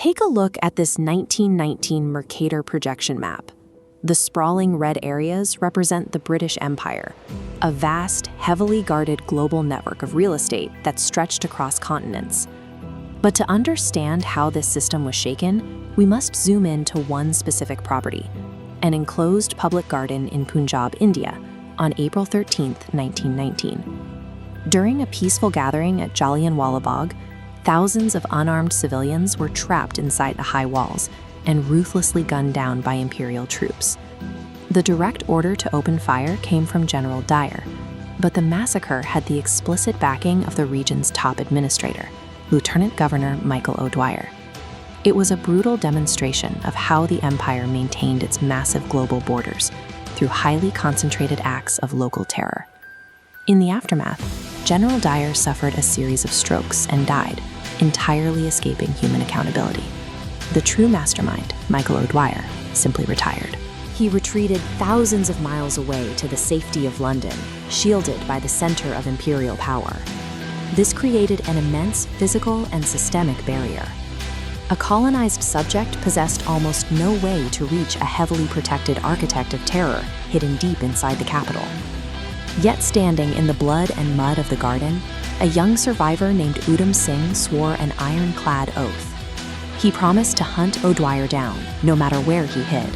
Take a look at this 1919 Mercator projection map. The sprawling red areas represent the British Empire, a vast, heavily guarded global network of real estate that stretched across continents. But to understand how this system was shaken, we must zoom in to one specific property, an enclosed public garden in Punjab, India, on April 13, 1919. During a peaceful gathering at Jallianwala Bagh, thousands of unarmed civilians were trapped inside the high walls and ruthlessly gunned down by Imperial troops. The direct order to open fire came from General Dyer, but the massacre had the explicit backing of the region's top administrator, Lieutenant Governor Michael O'Dwyer. It was a brutal demonstration of how the empire maintained its massive global borders through highly concentrated acts of local terror. In the aftermath, General Dyer suffered a series of strokes and died, entirely escaping human accountability. The true mastermind, Michael O'Dwyer, simply retired. He retreated thousands of miles away to the safety of London, shielded by the center of imperial power. This created an immense physical and systemic barrier. A colonized subject possessed almost no way to reach a heavily protected architect of terror hidden deep inside the capital. Yet standing in the blood and mud of the garden, a young survivor named Udham Singh swore an ironclad oath. He promised to hunt O'Dwyer down, no matter where he hid.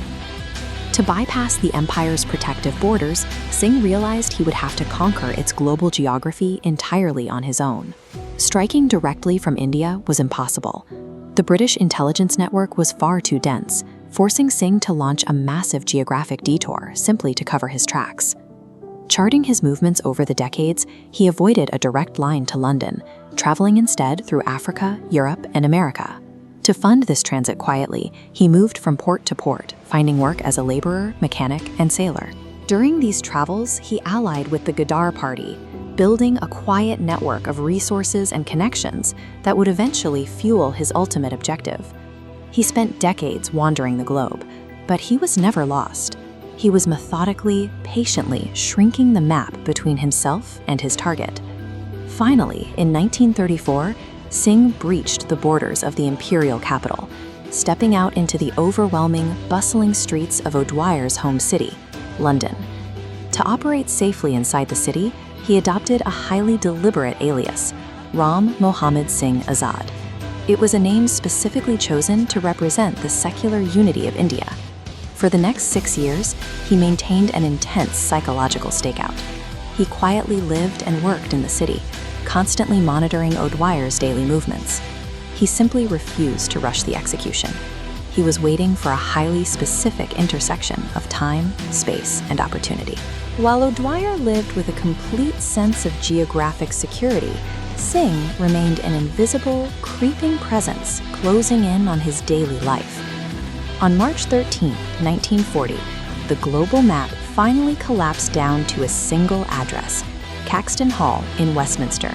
To bypass the empire's protective borders, Singh realized he would have to conquer its global geography entirely on his own. Striking directly from India was impossible. The British intelligence network was far too dense, forcing Singh to launch a massive geographic detour simply to cover his tracks. Charting his movements over the decades, he avoided a direct line to London, traveling instead through Africa, Europe, and America. To fund this transit quietly, he moved from port to port, finding work as a laborer, mechanic, and sailor. During these travels, he allied with the Ghadar Party, building a quiet network of resources and connections that would eventually fuel his ultimate objective. He spent decades wandering the globe, but he was never lost. He was methodically, patiently shrinking the map between himself and his target. Finally, in 1934, Singh breached the borders of the imperial capital, stepping out into the overwhelming, bustling streets of O'Dwyer's home city, London. To operate safely inside the city, he adopted a highly deliberate alias, Ram Mohammed Singh Azad. It was a name specifically chosen to represent the secular unity of India. For the next 6 years, he maintained an intense psychological stakeout. He quietly lived and worked in the city, constantly monitoring O'Dwyer's daily movements. He simply refused to rush the execution. He was waiting for a highly specific intersection of time, space, and opportunity. While O'Dwyer lived with a complete sense of geographic security, Singh remained an invisible, creeping presence closing in on his daily life. On March 13, 1940, the global map finally collapsed down to a single address, Caxton Hall in Westminster.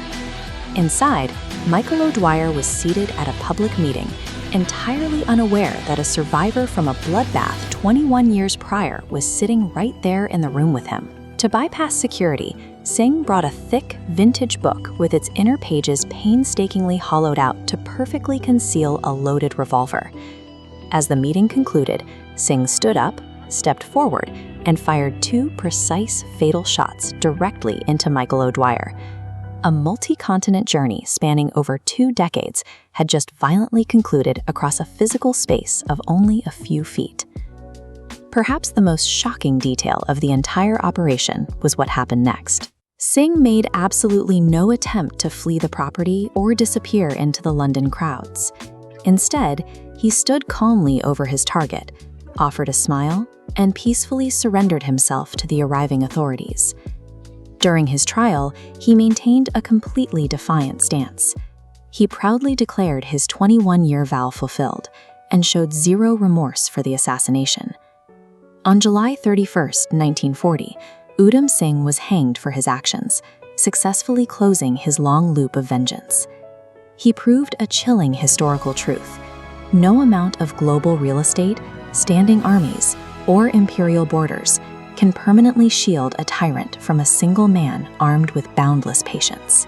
Inside, Michael O'Dwyer was seated at a public meeting, entirely unaware that a survivor from a bloodbath 21 years prior was sitting right there in the room with him. To bypass security, Singh brought a thick, vintage book with its inner pages painstakingly hollowed out to perfectly conceal a loaded revolver. As the meeting concluded, Singh stood up, stepped forward, and fired 2 precise, fatal shots directly into Michael O'Dwyer. A multi-continent journey spanning over 2 decades had just violently concluded across a physical space of only a few feet. Perhaps the most shocking detail of the entire operation was what happened next. Singh made absolutely no attempt to flee the property or disappear into the London crowds. Instead, he stood calmly over his target, offered a smile, and peacefully surrendered himself to the arriving authorities. During his trial, he maintained a completely defiant stance. He proudly declared his 21-year vow fulfilled and showed zero remorse for the assassination. On July 31, 1940, Udham Singh was hanged for his actions, successfully closing his long loop of vengeance. He proved a chilling historical truth. No amount of global real estate, standing armies, or imperial borders can permanently shield a tyrant from a single man armed with boundless patience.